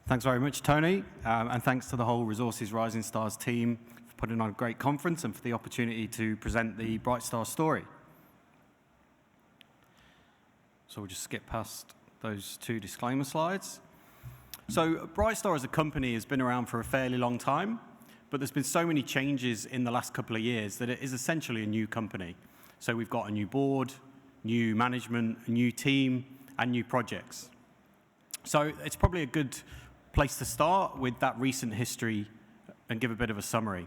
Thanks very much, Tony, and thanks to the whole Resources Rising Stars team for putting on a great conference and for the opportunity to present the Brightstar story. So we'll just skip past those two disclaimer slides. So Brightstar as a company has been around for a fairly long time, but there's been so many changes in the last couple of years that it is essentially a new company. So we've got a new board, new management, a new team, and new projects. So it's probably a good place to start with that recent history and give a bit of a summary.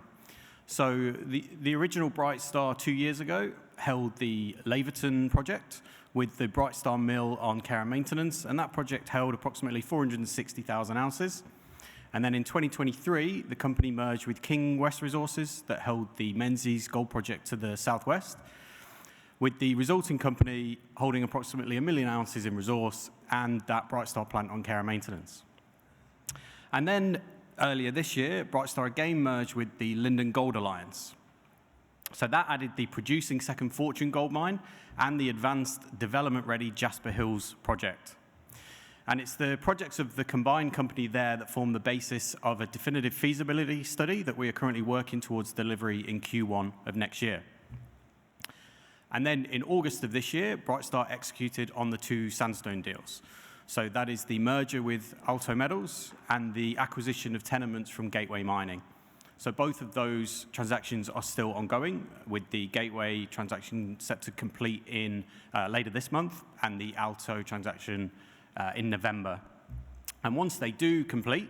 So the original Brightstar 2 years ago held the Laverton project with the Brightstar mill on care and maintenance, and that project held approximately 460,000 ounces. And then in 2023, the company merged with King West Resources that held the Menzies gold project to the southwest, with the resulting company holding approximately 1 million ounces in resource and that Brightstar plant on care and maintenance. And then earlier this year, Brightstar again merged with the Linden Gold Alliance. So that added the producing Second Fortune gold mine and the advanced development-ready Jasper Hills project. And it's the projects of the combined company there that form the basis of a definitive feasibility study that we are currently working towards delivery in Q1 of next year. And then in August of this year, Brightstar executed on the 2 Sandstone deals. So that is the merger with Alto Metals and the acquisition of tenements from Gateway Mining. So both of those transactions are still ongoing, with the Gateway transaction set to complete in later this month and the Alto transaction in November. And once they do complete,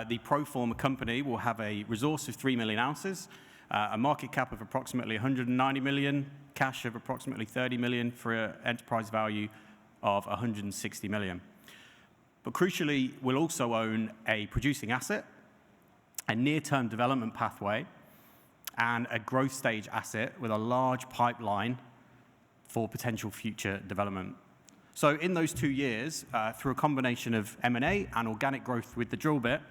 the pro forma company will have a resource of 3 million ounces, a market cap of approximately 190 million, cash of approximately 30 million for an enterprise value of 160 million. But crucially, we'll also own a producing asset, a near-term development pathway, and a growth stage asset with a large pipeline for potential future development. So in those 2 years, through a combination of M&A and organic growth with the drill bit,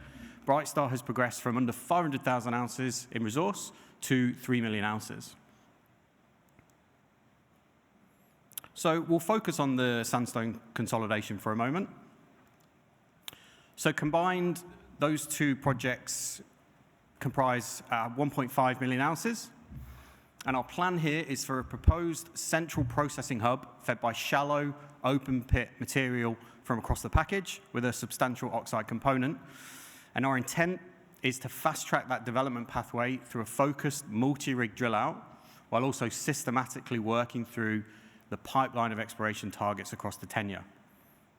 Brightstar has progressed from under 500,000 ounces in resource to 3 million ounces. So we'll focus on the Sandstone consolidation for a moment. So combined, those 2 projects comprise 1.5 million ounces. And our plan here is for a proposed central processing hub fed by shallow, open pit material from across the package with a substantial oxide component. And our intent is to fast track that development pathway through a focused multi-rig drill out, while also systematically working through the pipeline of exploration targets across the tenure.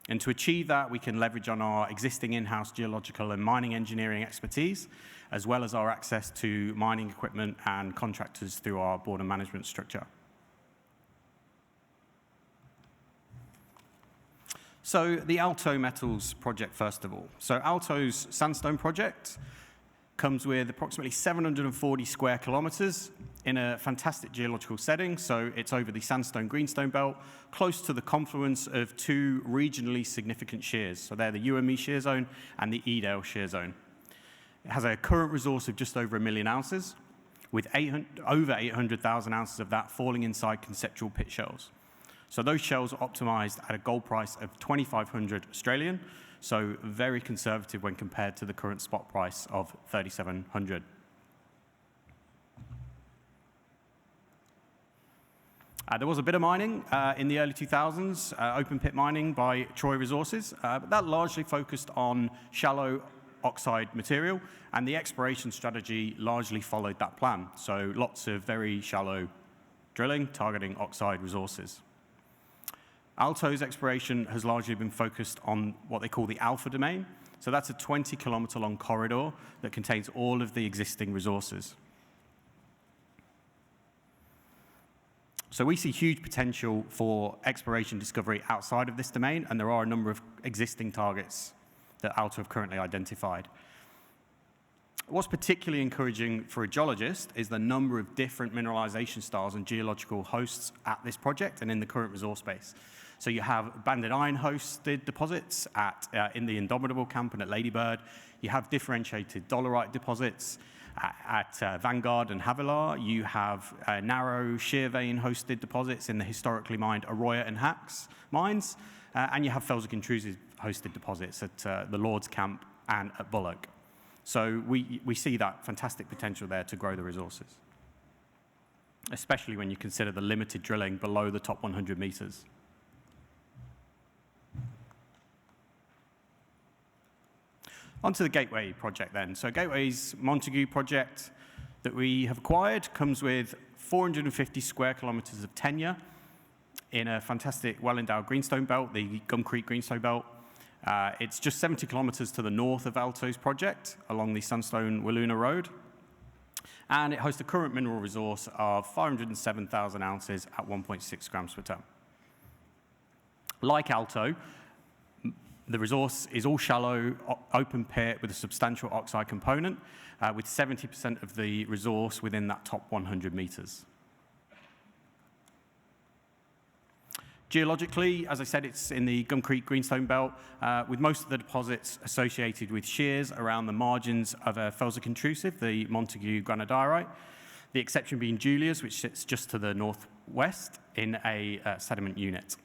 And to achieve that, we can leverage on our existing in-house geological and mining engineering expertise, as well as our access to mining equipment and contractors through our board and management structure. So the Alto Metals project, first of all. So Alto's Sandstone project comes with approximately 740 square kilometers in a fantastic geological setting. So it's over the Sandstone Greenstone Belt, close to the confluence of 2 regionally significant shears. So they're the UME shear zone and the Edale shear zone. It has a current resource of just over 1 million ounces, with over 800,000 ounces of that falling inside conceptual pit shells. So those shells are optimized at a gold price of 2,500 Australian, so very conservative when compared to the current spot price of 3,700. There was a bit of mining in the early 2000s, open pit mining by Troy Resources, but that largely focused on shallow oxide material, and the exploration strategy largely followed that plan. So lots of very shallow drilling targeting oxide resources. Alto's exploration has largely been focused on what they call the Alpha domain. So that's a 20-kilometer long corridor that contains all of the existing resources. So we see huge potential for exploration discovery outside of this domain, and there are a number of existing targets that Alto have currently identified. What's particularly encouraging for a geologist is the number of different mineralization styles and geological hosts at this project and in the current resource base. So you have banded iron hosted deposits in the Indomitable camp and at Ladybird. You have differentiated dolerite deposits at Vanguard and Havilar. You have narrow shear vein hosted deposits in the historically mined Arroyo and Hacks mines. And you have felsic intrusive hosted deposits at the Lord's camp and at Bullock. So we see that fantastic potential there to grow the resources, especially when you consider the limited drilling below the top 100 meters. Onto the Gateway project then. So Gateway's Montague project that we have acquired comes with 450 square kilometers of tenure in a fantastic, well-endowed greenstone belt, the Gum Creek Greenstone Belt. It's just 70 kilometers to the north of Alto's project along the Sandstone Wiluna Road. And it hosts a current mineral resource of 507,000 ounces at 1.6 grams per ton. Like Alto, the resource is all shallow, open pit with a substantial oxide component, with 70% of the resource within that top 100 meters. Geologically, as I said, it's in the Gum Creek Greenstone Belt, with most of the deposits associated with shears around the margins of a felsic intrusive, the Montague granodiorite, the exception being Julia's, which sits just to the northwest in a sediment unit.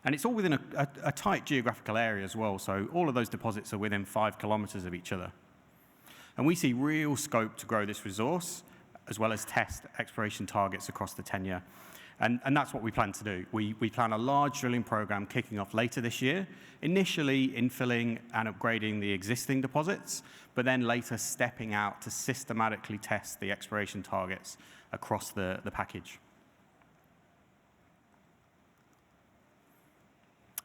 And it's all within a tight geographical area as well, so all of those deposits are within 5 kilometers of each other. And we see real scope to grow this resource, as well as test exploration targets across the tenure. And that's what we plan to do. We plan a large drilling program kicking off later this year, initially infilling and upgrading the existing deposits, but then later stepping out to systematically test the exploration targets across the package.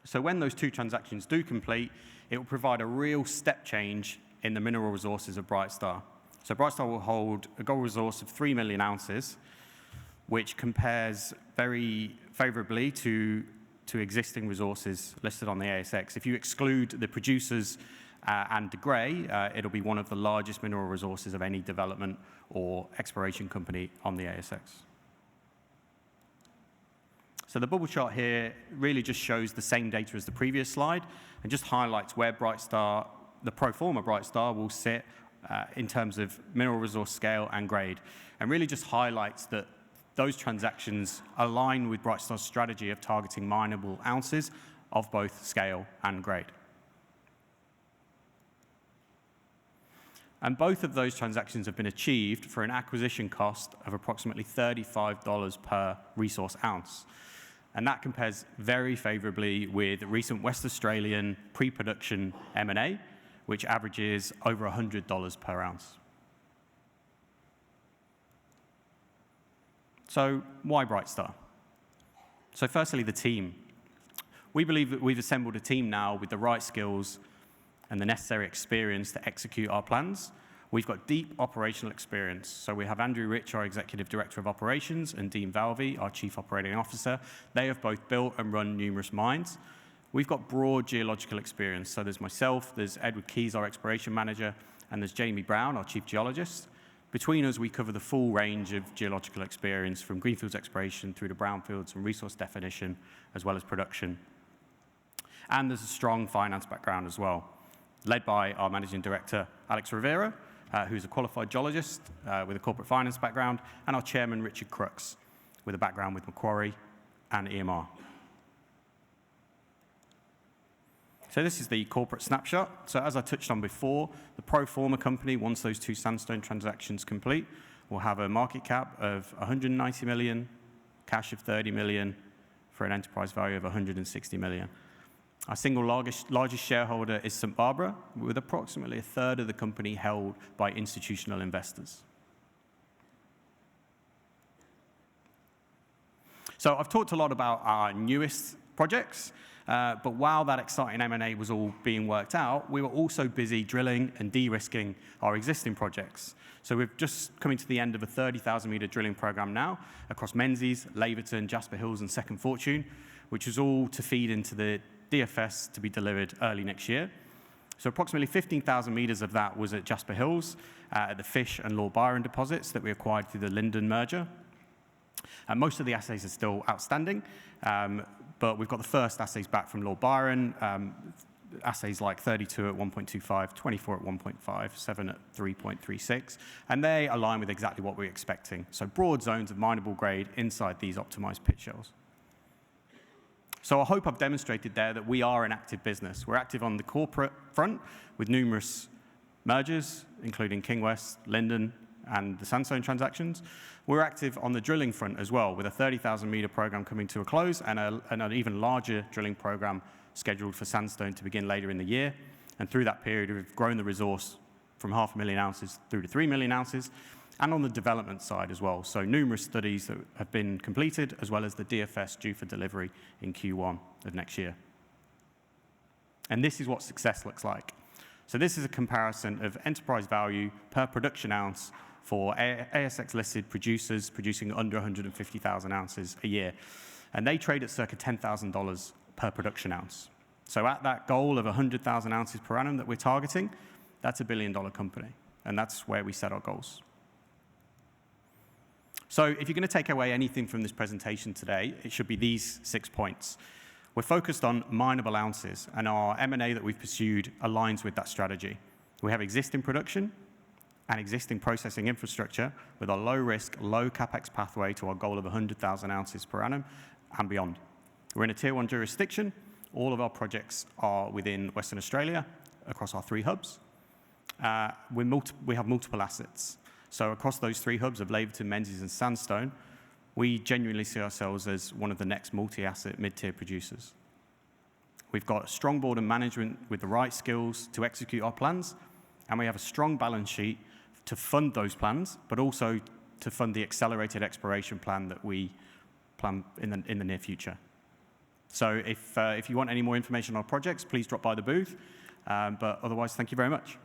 So when those two transactions do complete, it will provide a real step change in the mineral resources of Brightstar. So Brightstar will hold a gold resource of 3 million ounces, which compares very favorably to existing resources listed on the ASX. If you exclude the producers and De Grey, it'll be one of the largest mineral resources of any development or exploration company on the ASX. So the bubble chart here really just shows the same data as the previous slide and just highlights where Brightstar, the pro forma Brightstar, will sit in terms of mineral resource scale and grade, and really just highlights that those transactions align with Brightstar's strategy of targeting mineable ounces of both scale and grade. And both of those transactions have been achieved for an acquisition cost of approximately $35 per resource ounce. And that compares very favorably with recent West Australian pre-production M&A, which averages over $100 per ounce. So why Brightstar? So firstly, the team. We believe that we've assembled a team now with the right skills and the necessary experience to execute our plans. We've got deep operational experience. So we have Andrew Rich, our Executive Director of Operations, and Dean Valvey, our Chief Operating Officer. They have both built and run numerous mines. We've got broad geological experience. So there's myself, there's Edward Keys, our Exploration Manager, and there's Jamie Brown, our Chief Geologist. Between us, we cover the full range of geological experience from greenfields exploration through to brownfields and resource definition, as well as production. And there's a strong finance background as well, led by our Managing Director, Alex Rivera, who's a qualified geologist with a corporate finance background, and our Chairman, Richard Crooks, with a background with Macquarie and EMR. So this is the corporate snapshot. So as I touched on before, the pro forma company, once those two Sandstone transactions complete, will have a market cap of 190 million, cash of 30 million, for an enterprise value of 160 million. Our single largest shareholder is St. Barbara, with approximately a third of the company held by institutional investors. So I've talked a lot about our newest projects, but while that exciting M&A was all being worked out, we were also busy drilling and de-risking our existing projects. So we're just coming to the end of a 30,000-meter drilling program now across Menzies, Laverton, Jasper Hills, and Second Fortune, which is all to feed into the DFS to be delivered early next year. So approximately 15,000 meters of that was at Jasper Hills, at the Fish and Lord Byron deposits that we acquired through the Linden merger. Most of the assays are still outstanding, but we've got the first assays back from Lord Byron, assays like 32 at 1.25, 24 at 1.5, 7 at 3.36, and they align with exactly what we're expecting. So broad zones of mineable grade inside these optimized pit shells. So I hope I've demonstrated there that we are an active business. We're active on the corporate front with numerous mergers, including King West, Linden, and the Sandstone transactions. We're active on the drilling front as well, with a 30,000-meter program coming to a close and an even larger drilling program scheduled for Sandstone to begin later in the year. And through that period, we've grown the resource from 500,000 ounces through to 3 million ounces, and on the development side as well. So numerous studies that have been completed, as well as the DFS due for delivery in Q1 of next year. And this is what success looks like. So this is a comparison of enterprise value per production ounce for ASX-listed producers producing under 150,000 ounces a year. And they trade at circa $10,000 per production ounce. So at that goal of 100,000 ounces per annum that we're targeting, that's a $1 billion company. And that's where we set our goals. So if you're going to take away anything from this presentation today, it should be these 6 points. We're focused on mineable ounces, and our M&A that we've pursued aligns with that strategy. We have existing production and existing processing infrastructure with a low-risk, low-capex pathway to our goal of 100,000 ounces per annum and beyond. We're in a Tier 1 jurisdiction. All of our projects are within Western Australia across our 3 hubs. We have multiple assets. So across those 3 hubs of Laverton, Menzies, and Sandstone, we genuinely see ourselves as one of the next multi-asset mid-tier producers. We've got a strong board of management with the right skills to execute our plans, and we have a strong balance sheet to fund those plans, but also to fund the accelerated exploration plan that we plan in the near future. So if you want any more information on our projects, please drop by the booth. But otherwise, thank you very much.